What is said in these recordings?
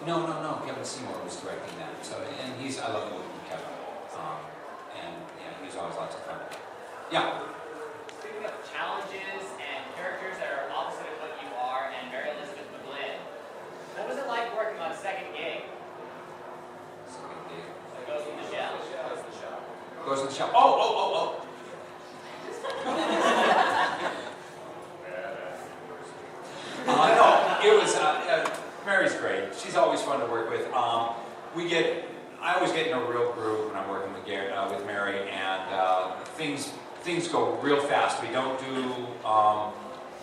No. Kevin Seymour was directing that. So, and I love working with Kevin. And yeah, he's always lots of fun. Yeah. Speaking of challenges and characters that are opposite of what you are, and Mary Elizabeth McGlynn, what was it like working on Second Gig? Second Gig. That goes in the shell. Goes in the shell. Oh. No, it was. Mary's great. She's always fun to work with. I always get in a real groove when I'm working with Mary, and things go real fast. We don't do a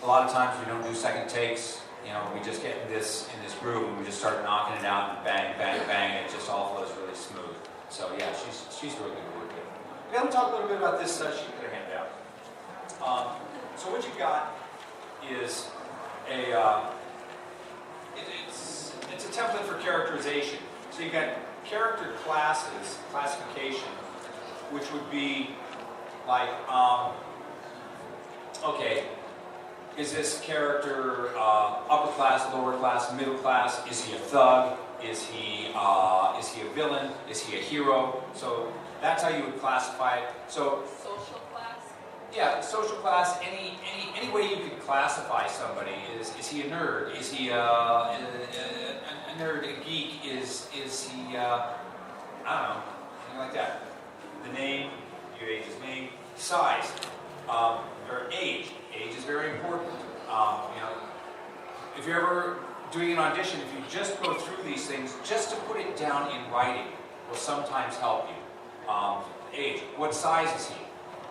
lot of times we don't do second takes. You know, we just get in this groove and we just start knocking it out and bang, bang, bang. And it just all flows really smooth. So yeah, she's really good to work with. Okay, let me talk a little bit about this sheet that I handed out. So what you got is it's a template for characterization. So you've got character classes, classification, which would be like, okay, is this character upper class, lower class, middle class? Is he a thug? Is he a villain? Is he a hero? So that's how you would classify it. So Social class? yeah, social class, any way you could classify somebody. Is he a nerd? Is he a nerd, a geek? Is he, I don't know, something like that. The name, your age's name, size, or age. Age is very important. If you're ever doing an audition, if you just go through these things, just to put it down in writing will sometimes help you. Age, what size is he?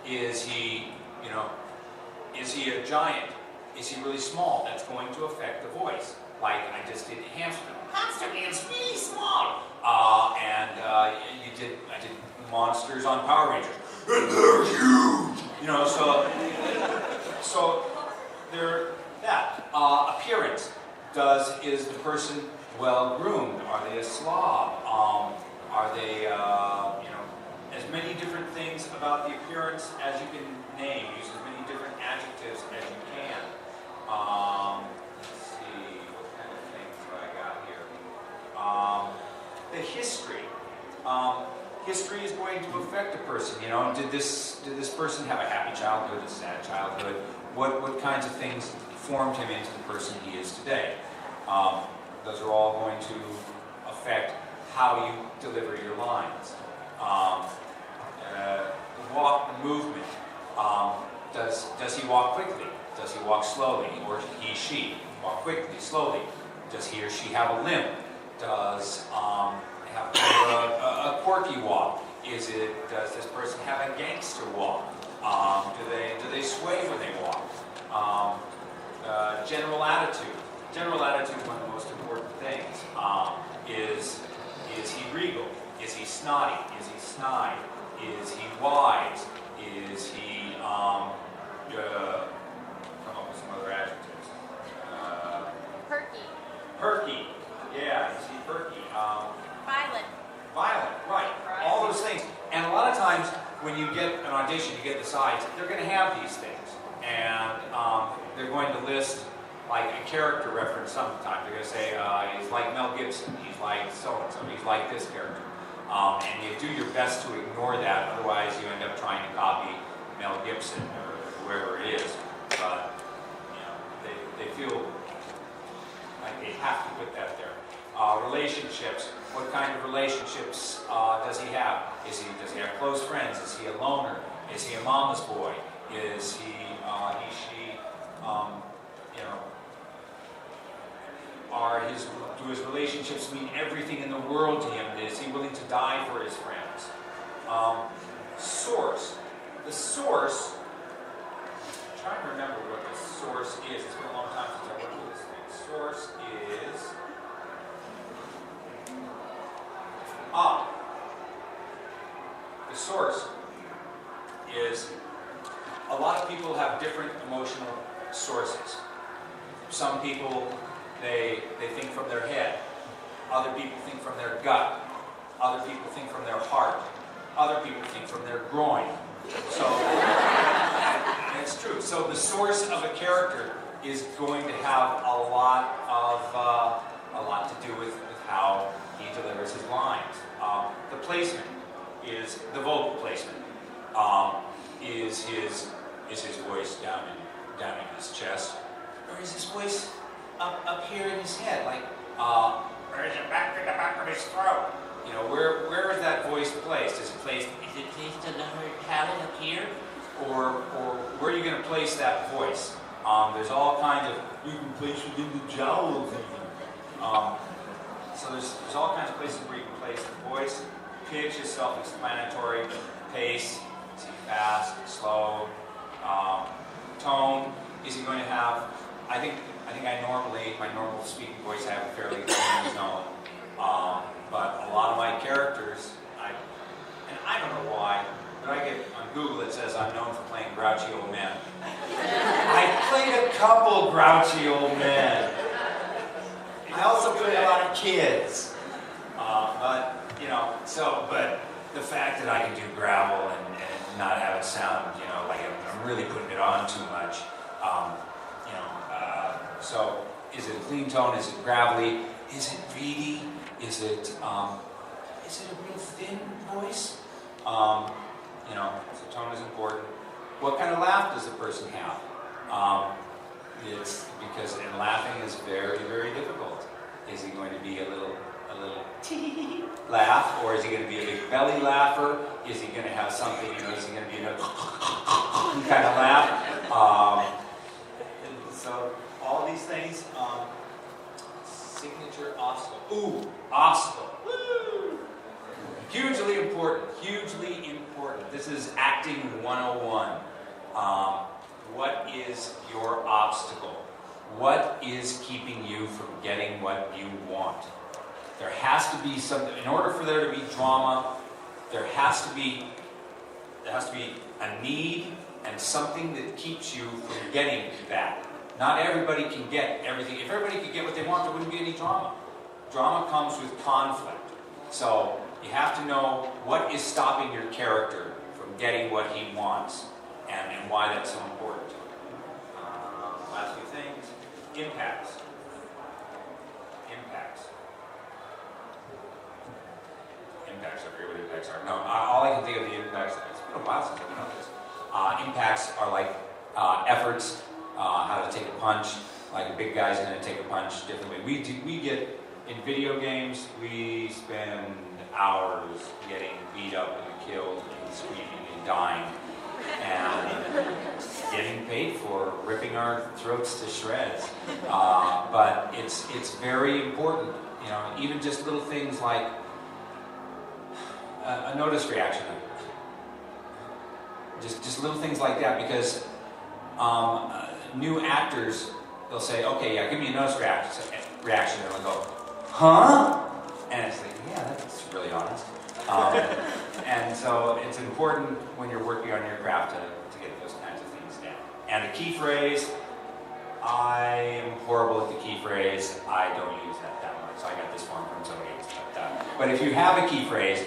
Is he a giant? Is he really small? That's going to affect the voice. Like I just did Hamster. Hamster is really small. I did monsters on Power Rangers. And they're huge. So they're that. Appearance. Is the person well groomed? Are they a slob? Are they as many different things about the appearance as you can name. Use as many different adjectives as you can. Let's see, what kind of things do I got here? The history. History is going to affect a person. Did this person have a happy childhood, a sad childhood? What kinds of things formed him into the person he is today? Those are all going to affect how you deliver your lines. The movement. Does he walk quickly? Does he walk slowly? Or she walk quickly, slowly? Does he or she have a limp? Does have a quirky walk? Does this person have a gangster walk? Do they sway when they walk? General attitude. General attitude is one of the most important things. Is he regal? Is he snotty? Is he snide? Is he wise? Is he come up with some other adjectives? Perky. Perky. Yeah, is he perky? Violent. Violent, right. All those things. And a lot of times when you get an audition, you get the sides, they're going to have these things. And they're going to list like a character reference sometimes. They're going to say, he's like Mel Gibson, he's like so-and-so, he's like this character. And you do your best to ignore that, otherwise you end up trying to copy Mel Gibson or whoever it is. But, they feel like they have to put that there. Relationships. What kind of relationships does he have? Does he have close friends? Is he a loner? Is he a mama's boy? Is he, she, do his relationships mean everything in the world to him? Is he willing to die for his friends? Source. The source, I'm trying to remember what the source is. It's been a long time since I worked with this thing. Source is, the source is, a lot of people have different emotional sources. Some people, they think from their head. Other people think from their gut. Other people think from their heart. Other people think from their groin. So, it's true. So the source of a character is going to have a lot to do with how up here in his head, like, where is it back in the back of his throat? You know, where is that voice placed? Is it placed in the palate up here? Or where are you going to place that voice? There's all kinds of, you can place it in the jowls even. So there's all kinds of places where you can place the voice. Pitch is self-explanatory. Pace, is he fast, slow? Tone, is he going to have, I think my normal speaking voice, I have a fairly clean tone. But a lot of my characters, and I don't know why, but I get on Google it says I'm known for playing grouchy old men. I played a couple grouchy old men. I also played a lot of kids. But the fact that I can do gravel and not have it sound, like I'm really putting it on too much. So is it a clean tone? Is it gravelly? Is it reedy? Is it a real thin voice? So tone is important. What kind of laugh does the person have? It's because laughing is very, very difficult. Is he going to be a little tee laugh, or is he going to be a big belly laugher? Is he going to have something? Is he going to be a kind of laugh? So all these things. Signature obstacle. Ooh, obstacle. Woo! Hugely important. Hugely important. This is acting 101. What is your obstacle? What is keeping you from getting what you want? There has to be something. In order for there to be drama, there has to be a need and something that keeps you from getting that. Not everybody can get everything. If everybody could get what they want, there wouldn't be any drama. Drama comes with conflict. So you have to know what is stopping your character from getting what he wants and why that's so important. Last few things. Impacts. Impacts, I forget what impacts are. No, all I can think of the impacts, it's been a while since I've done this. Impacts are like efforts, how to take a punch. Like a big guy's going to take a punch differently. We get, in video games, we spend hours getting beat up and killed and screaming and dying. And getting paid for ripping our throats to shreds. But it's very important, even just little things like a notice reaction. Just little things like that, because new actors, they'll say, okay, yeah, give me a notice reaction, and they'll go, huh? And it's like, yeah, that's really honest. And so it's important when you're working on your craft to get those kinds of things down. And the key phrase, I am horrible at the key phrase. I don't use that much. So I got this one from somebody else. But if you have a key phrase,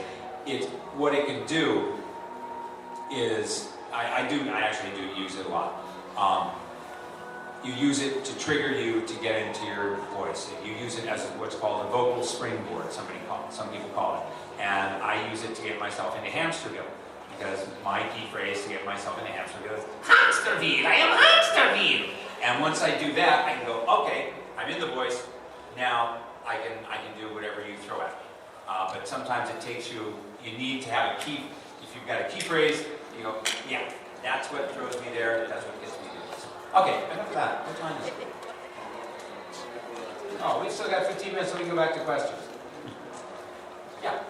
what it can do is, I actually do use it a lot. You use it to trigger you to get into your voice. You use it as what's called a vocal springboard, some people call it. And I use it to get myself into Hamsterville, because my key phrase to get myself into Hamsterville is Hamsterville, I am Hamsterville. And once I do that, I can go, okay, I'm in the voice, now I can do whatever you throw at me. But sometimes it takes you need to have a key, if you've got a key phrase, you go, yeah, that's what throws me there, that's what gets me to this. Okay, enough of that. What time is it? Oh, we've still got 15 minutes, so we can go back to questions. Yeah.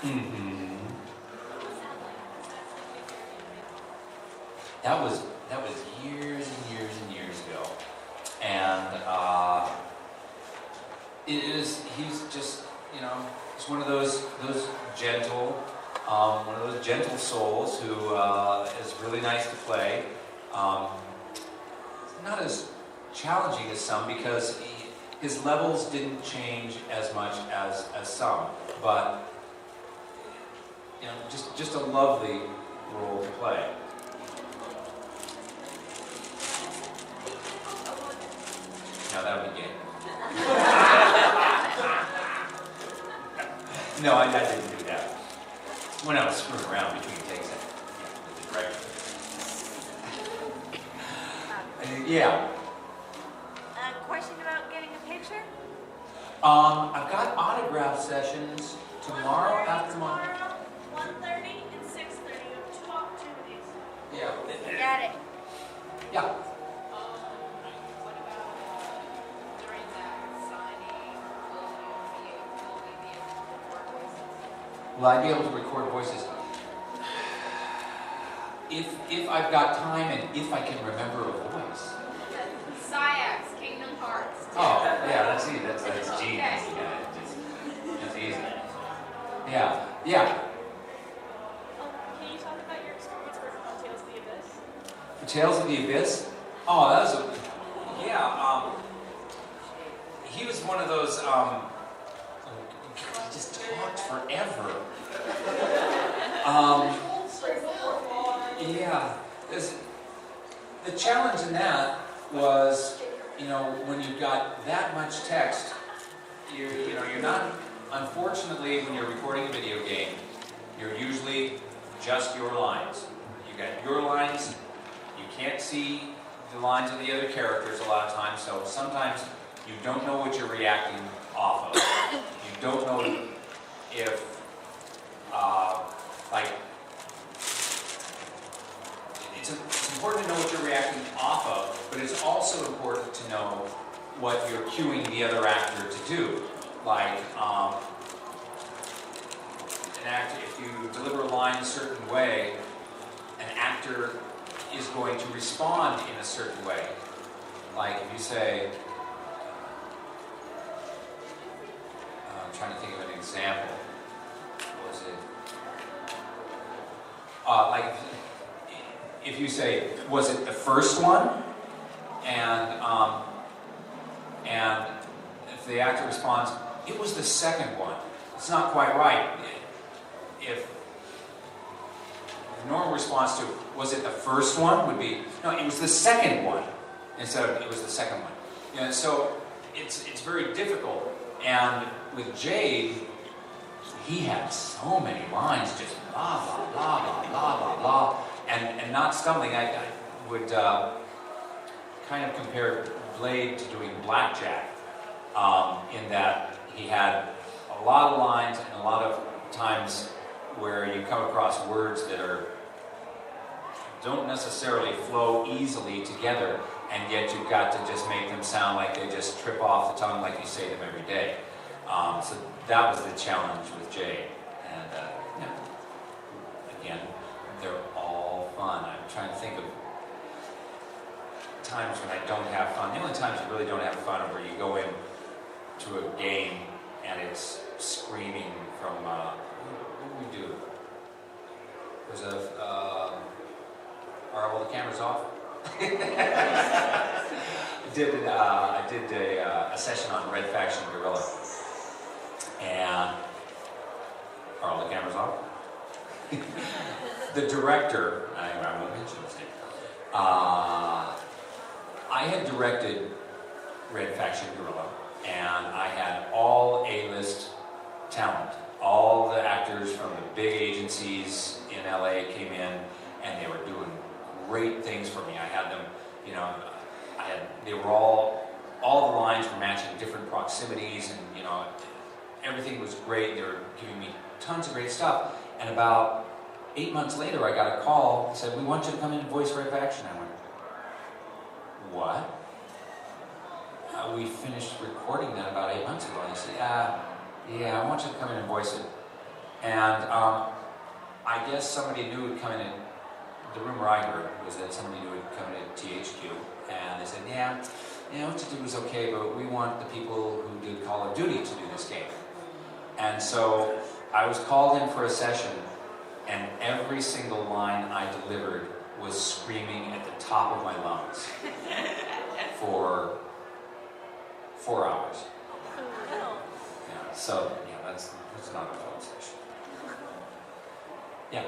Mm-hmm. That was years and years and years ago, and he's just he's one of those gentle one of those gentle souls who is really nice to play. Not as challenging as some, because his levels didn't change as much as some, but just a lovely role to play. Now that would be gay. No, I didn't do that. When I was screwing around between takes. Yeah. Question about getting a picture? I've got autograph sessions tomorrow, after tomorrow. 1:30 and 6:30. You have 2 opportunities. Yeah. Got it. Yeah. What about during that signing? Will we be able to record voices? Will I be able to record voices? If I've got time and if I can remember a voice. Sayax, Kingdom Hearts. Oh, yeah, that's easy. That's genius. Okay. Yeah, that's easy. Yeah, yeah. Can you talk about your experience working on Tales of the Abyss? Tales of the Abyss? Oh, that was yeah, he was one of those, he just talked forever. Yeah, the challenge in that was, when you've got that much text, you're not, unfortunately, when you're recording a video game, you're usually just your lines. You got your lines, you can't see the lines of the other characters a lot of times, so sometimes you don't know what you're reacting off of. You don't know if, it's important to know what you're reacting off of, but it's also important to know what you're cueing the other actor to do. Like, an actor, if you deliver a line a certain way, an actor is going to respond in a certain way. Like if you say, I'm trying to think of an example. What was it? Like if you say, was it the first one? And if the actor responds, it was the second one. It's not quite right. If the normal response to, was it the first one, would be, no, it was the second one, instead of, it was the second one. And so it's very difficult. And with Jade, he had so many lines, just blah, blah, blah, blah, blah, blah, blah, and not stumbling. I would kind of compare Blade to doing Blackjack, in that he had a lot of lines and a lot of times where you come across words that don't necessarily flow easily together, and yet you've got to just make them sound like they just trip off the tongue like you say them every day. So that was the challenge with Jay. And again, they're all fun. I'm trying to think of times when I don't have fun. The only times you really don't have fun are where you go in to a game and it's screaming from, what do we do? There's are all the cameras off? I did a session on Red Faction Guerrilla. And are all the cameras off? The director, I won't mention his name. I had directed Red Faction Guerrilla, and I had all A-list talent. All the actors from the big agencies in LA came in, and they were doing great things for me. I had them, they were all the lines were matching different proximities, and everything was great. They were giving me tons of great stuff. And about 8 months later, I got a call that said, "We want you to come in and voice Red Faction." I went, "What?" We finished recording that about 8 months ago. And they said, "Yeah, I want you to come in and voice it." And I guess somebody new would come in, and the rumor I heard was that somebody new would come in at THQ, and they said, "Yeah, what you did was okay, but we want the people who did Call of Duty to do this game." And so I was called in for a session, and every single line I delivered was screaming at the top of my lungs for 4 hours. Yeah, so that's not a fun session. Yeah.